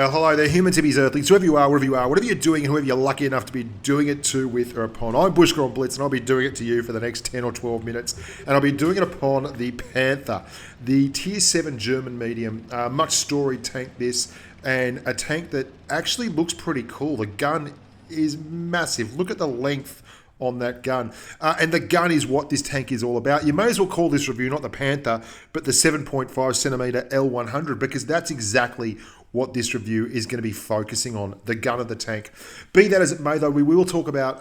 Hello there, humans, hippies, earthlings, whoever you are, wherever you are, whatever you're doing, and whoever you're lucky enough to be doing it to, with, or upon. I'm Bushka on Blitz, and I'll be doing it to you for the next 10 or 12 minutes, and I'll be doing it upon the Panther, the Tier 7 German medium, much storied tank this, and a tank that actually looks pretty cool. The gun is massive. Look at the length on that gun. And the gun is what this tank is all about. You may as well call this review not the Panther, but the 7.5 centimeter L100, because that's exactly what this review is going to be focusing on, the gun of the tank. Be that as it may, though, we will talk about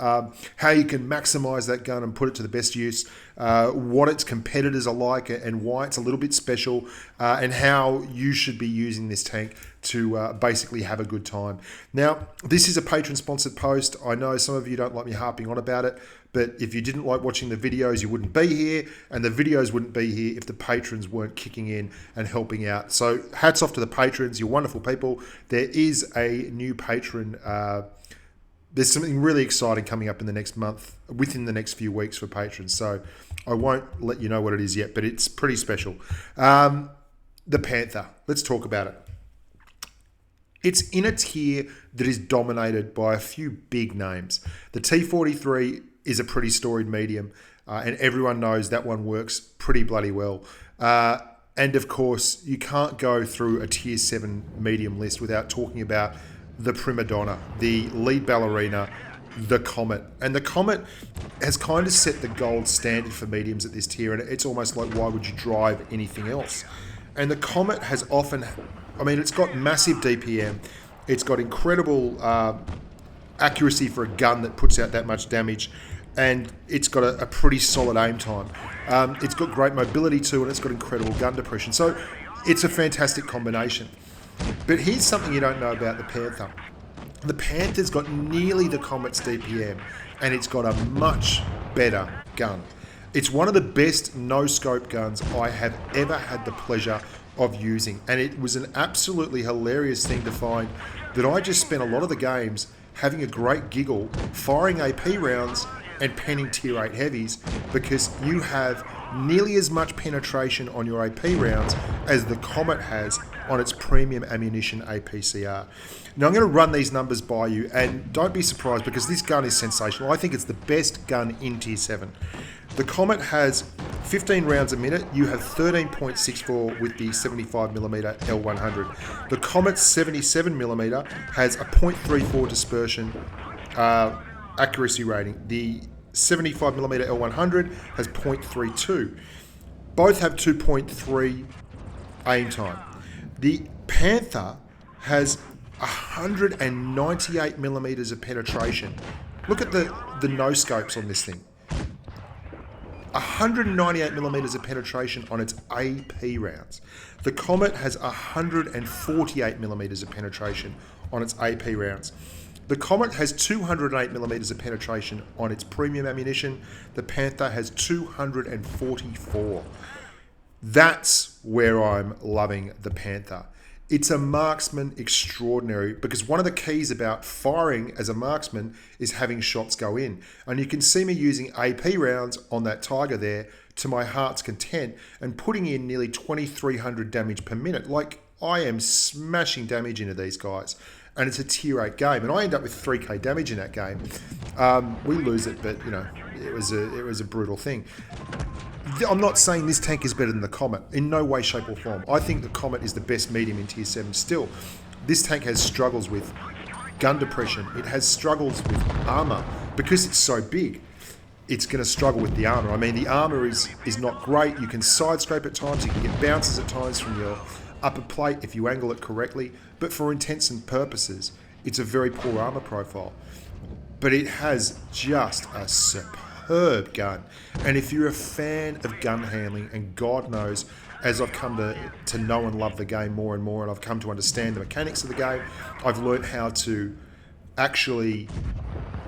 how you can maximize that gun and put it to the best use, what its competitors are like and why it's a little bit special, and how you should be using this tank to basically have a good time. Now, this is a patron-sponsored post. I know some of you don't like me harping on about it, but if you didn't like watching the videos, you wouldn't be here, and the videos wouldn't be here if the patrons weren't kicking in and helping out. So hats off to the patrons. You're wonderful people. There is a new patron. There's something really exciting coming up in the next month, within the next few weeks for patrons. So I won't let you know what it is yet, but it's pretty special. The Panther. Let's talk about it. It's in a tier that is dominated by a few big names. The T43 is a pretty storied medium, and everyone knows that one works pretty bloody well. And of course, you can't go through a Tier 7 medium list without talking about the prima donna, the lead ballerina, the Comet. And the Comet has kind of set the gold standard for mediums at this tier, and it's almost like, why would you drive anything else? And the Comet has often, I mean, it's got massive DPM. It's got incredible accuracy for a gun that puts out that much damage. And it's got a pretty solid aim time. It's got great mobility too, and it's got incredible gun depression. So it's a fantastic combination. But here's something you don't know about the Panther. The Panther's got nearly the Comet's DPM, and it's got a much better gun. It's one of the best no-scope guns I have ever had the pleasure of using. And it was an absolutely hilarious thing to find that I just spent a lot of the games having a great giggle, firing AP rounds and penning Tier 8 heavies, because you have nearly as much penetration on your AP rounds as the Comet has on its premium ammunition APCR. Now I'm going to run these numbers by you, and don't be surprised because this gun is sensational. I think it's the best gun in Tier 7. The Comet has 15 rounds a minute. You have 13.64 with the 75mm L100. The Comet's 77mm has a 0.34 dispersion accuracy rating. The 75mm L100 has 0.32. Both have 2.3 aim time. The Panther has 198mm of penetration. Look at the no-scopes on this thing. 198mm of penetration on its AP rounds. The Comet has 148mm of penetration on its AP rounds. The Comet has 208mm of penetration on its premium ammunition. The Panther has 244. That's where I'm loving the Panther. It's a marksman extraordinary, because one of the keys about firing as a marksman is having shots go in. And you can see me using AP rounds on that Tiger there to my heart's content and putting in nearly 2,300 damage per minute. Like, I am smashing damage into these guys. And it's a Tier 8 game, and I end up with 3k damage in that game. We lose it, but you know, it was a brutal thing. I'm not saying this tank is better than the Comet, in no way, shape or form. I think the Comet is the best medium in Tier 7 still. This tank has struggles with gun depression. It has struggles with armor. Because it's so big, it's going to struggle with the armor. I mean, the armor is not great. You can side scrape at times, you can get bounces at times from your upper plate if you angle it correctly, but for intents and purposes, it's a very poor armor profile. But it has just a superb gun. And if you're a fan of gun handling, and God knows, as I've come to know and love the game more and more, and I've come to understand the mechanics of the game, I've learned how to actually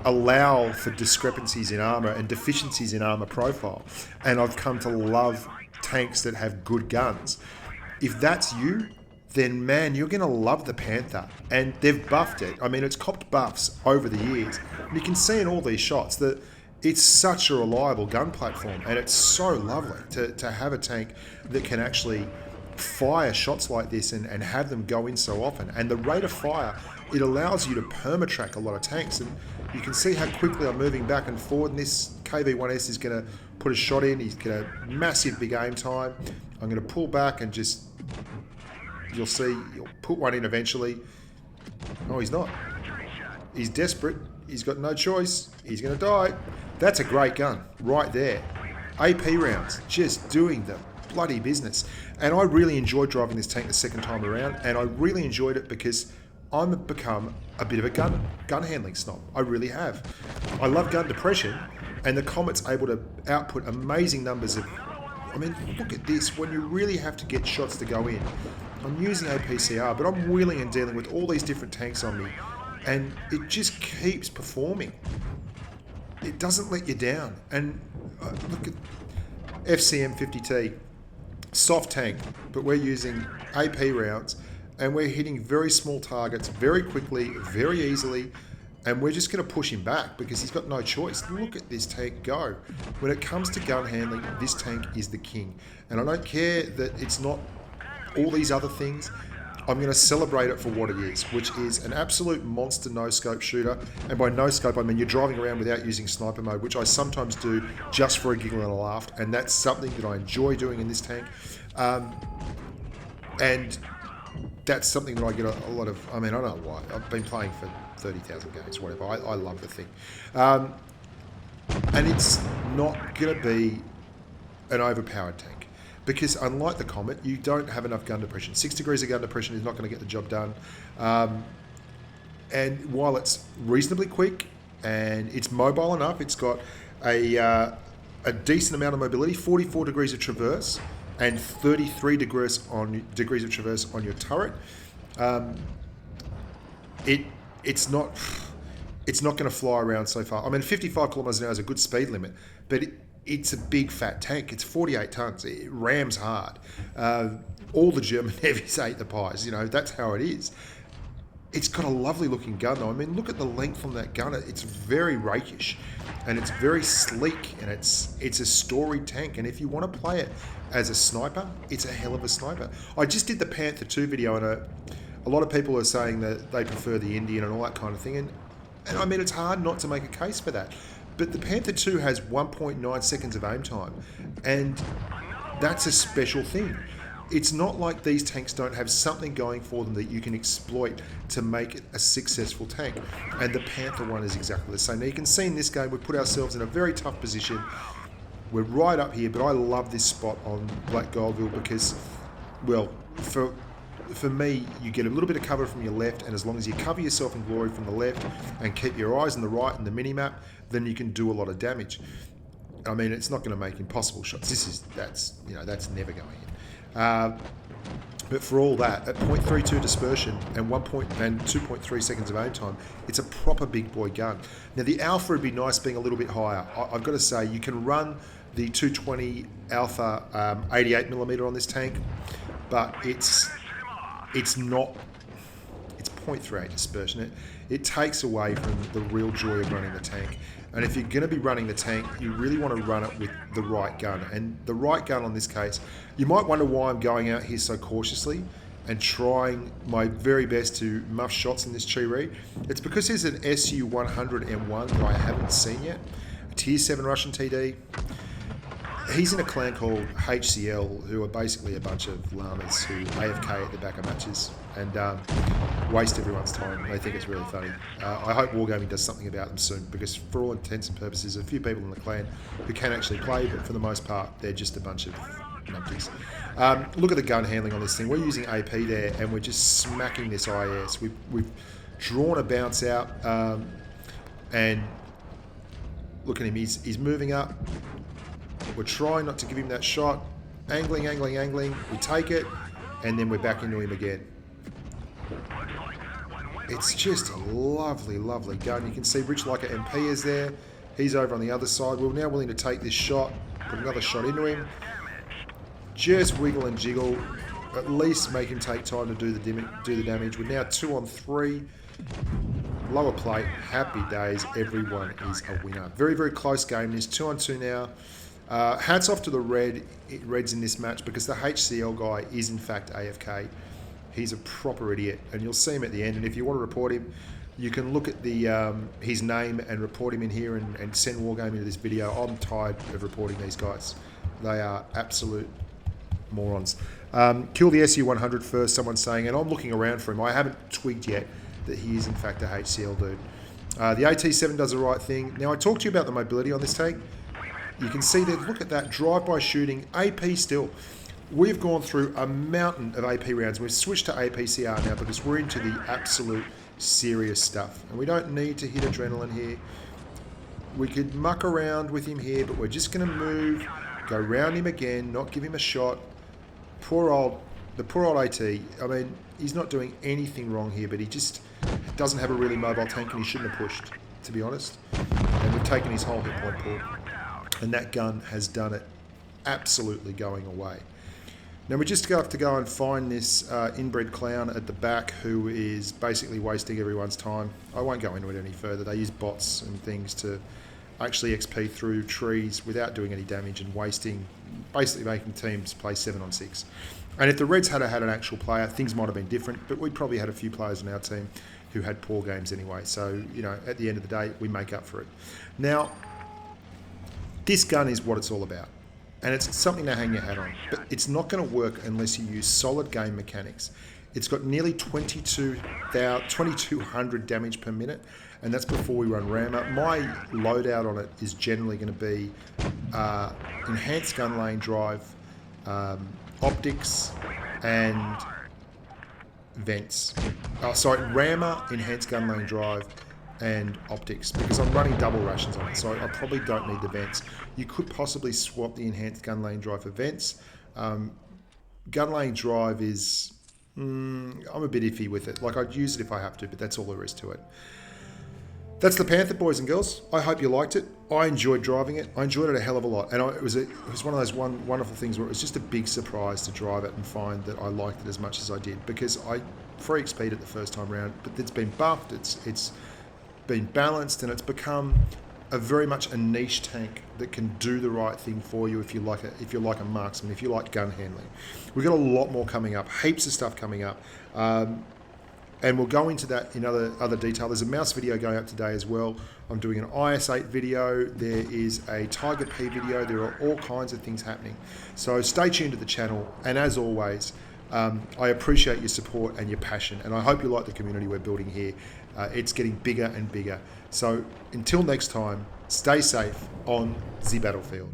allow for discrepancies in armor and deficiencies in armor profile. And I've come to love tanks that have good guns. If that's you, then man, you're going to love the Panther. And they've buffed it. I mean, it's copped buffs over the years. And you can see in all these shots that it's such a reliable gun platform, and it's so lovely to have a tank that can actually fire shots like this and have them go in so often. And the rate of fire, it allows you to perma-track a lot of tanks. And you can see how quickly I'm moving back and forward, and this KV-1S is going to put a shot in. He's got a massive big aim time. I'm going to pull back and just... You'll see, he'll put one in eventually. No, he's not. He's desperate. He's got no choice. He's going to die. That's a great gun right there. AP rounds, just doing the bloody business. And I really enjoyed driving this tank the second time around, and I really enjoyed it because I've become a bit of a gun handling snob. I really have. I love gun depression, and the Comet's able to output amazing numbers of... I mean, look at this. When you really have to get shots to go in, I'm using APCR, but I'm wheeling and dealing with all these different tanks on me, and it just keeps performing. It doesn't let you down. And look at FCM 50T, soft tank, but we're using AP rounds, and we're hitting very small targets very quickly, very easily, and we're just going to push him back because he's got no choice. Look at this tank go. When it comes to gun handling, this tank is the king. And I don't care that it's not all these other things. I'm going to celebrate it for what it is, which is an absolute monster no-scope shooter. And by no-scope, I mean you're driving around without using sniper mode, which I sometimes do just for a giggle and a laugh. And that's something that I enjoy doing in this tank. And that's something that I get a lot of... I mean, I don't know why. I've been playing for 30,000 games, whatever. I love the thing. And it's not going to be an overpowered tank. Because unlike the Comet, you don't have enough gun depression. 6 degrees of gun depression is not going to get the job done. And while it's reasonably quick and it's mobile enough, it's got a decent amount of mobility, 44 degrees of traverse and 33 degrees of traverse on your turret. It's not going to fly around so far. I mean, 55 kilometers an hour is a good speed limit, but it's a big fat tank. It's 48 tons. It rams hard. All the German heavies ate the pies. You know, that's how it is. It's got a lovely looking gun though. I mean, look at the length on that gun. It's very rakish and it's very sleek, and it's a storied tank. And if you want to play it as a sniper, it's a hell of a sniper. I just did the Panther 2 video, and a lot of people are saying that they prefer the Indian and all that kind of thing. And I mean, it's hard not to make a case for that. But the Panther 2 has 1.9 seconds of aim time, and that's a special thing. It's not like these tanks don't have something going for them that you can exploit to make it a successful tank. And the Panther one is exactly the same. Now you can see in this game, we've put ourselves in a very tough position. We're right up here, but I love this spot on Black Goldville because, well, for me, you get a little bit of cover from your left, and as long as you cover yourself in glory from the left and keep your eyes on the right and the mini-map, then you can do a lot of damage. I mean, it's not going to make impossible shots. That's never going in. But for all that, at 0.32 dispersion and 2.3 seconds of aim time, it's a proper big boy gun. Now the Alpha would be nice being a little bit higher. I've got to say, you can run the 220 Alpha 88mm on this tank, but it's 0.38 dispersion. It takes away from the real joy of running the tank. And if you're going to be running the tank, you really want to run it with the right gun. And the right gun on this case, you might wonder why I'm going out here so cautiously and trying my very best to muff shots in this Chi-Ri. It's because there's an SU-100M1 that I haven't seen yet, a Tier 7 Russian TD. He's in a clan called HCL, who are basically a bunch of llamas who AFK at the back of matches and waste everyone's time. They think it's really funny. I hope Wargaming does something about them soon, because for all intents and purposes, a few people in the clan who can actually play, but for the most part, they're just a bunch of numpties. Look at the gun handling on this thing. We're using AP there, and we're just smacking this IS. We've drawn a bounce out, and look at him. He's moving up. We're trying not to give him that shot. Angling. We take it, and then we're back into him again. It's just a lovely, lovely gun. You can see Rich Like a MP is there. He's over on the other side. We're now willing to take this shot, put another shot into him. Just wiggle and jiggle. at least make him take time to do the damage. We're now 2 on 3. Lower plate, happy days. Everyone is a winner. Very, very close game. There's 2 on 2 now. Hats off to the Reds in this match because the HCL guy is in fact AFK. He's a proper idiot, and you'll see him at the end. And if you want to report him, you can look at the his name and report him in here and send Wargaming to this video. I'm tired of reporting these guys. They are absolute morons. Kill the SU-100 first, someone's saying, and I'm looking around for him. I haven't twigged yet that he is in fact a HCL dude. The AT-7 does the right thing. Now, I talked to you about the mobility on this tank. You can see there, look at that, drive-by shooting, AP still. We've gone through a mountain of AP rounds. We've switched to APCR now because we're into the absolute serious stuff. And we don't need to hit adrenaline here. We could muck around with him here, but we're just going to move, go round him again, not give him a shot. The poor old AT, I mean, he's not doing anything wrong here, but he just doesn't have a really mobile tank and he shouldn't have pushed, to be honest. And we've taken his whole hit point pool. And that gun has done it, absolutely going away. Now we just have to go and find this inbred clown at the back who is basically wasting everyone's time. I won't go into it any further. They use bots and things to actually XP through trees without doing any damage and wasting, basically making teams play 7 on 6. And if the Reds had an actual player, things might have been different, but we'd probably had a few players on our team who had poor games anyway. So, you know, at the end of the day, we make up for it. Now, this gun is what it's all about, and it's something to hang your hat on, but it's not going to work unless you use solid game mechanics. It's got nearly 2200 damage per minute, and that's before we run rammer. My loadout on it is generally going to be enhanced gun lane drive, optics, and vents. Rammer, enhanced gun lane drive, and optics, because I'm running double rations on it, so I probably don't need the vents. You could possibly swap the enhanced gun lane drive for vents. Gun lane drive is, I'm a bit iffy with it. Like, I'd use it if I have to, but that's all there is to it. That's the Panther, boys and girls. I hope you liked it. I enjoyed driving it. I enjoyed it a hell of a lot, and it was one of those wonderful things where it was just a big surprise to drive it and find that I liked it as much as I did, because I free XP'd it the first time round, but it's been buffed. It's been balanced, and it's become a very much a niche tank that can do the right thing for you if you're like a marksman, if you like gun handling. We've got a lot more coming up, heaps of stuff coming up, and we'll go into that in other detail. There's a mouse video going up today as well. I'm doing an IS-8 video. There is a Tiger P video. There are all kinds of things happening. So stay tuned to the channel, and as always, I appreciate your support and your passion, and I hope you like the community we're building here. It's getting bigger and bigger. So until next time, stay safe on the battlefield.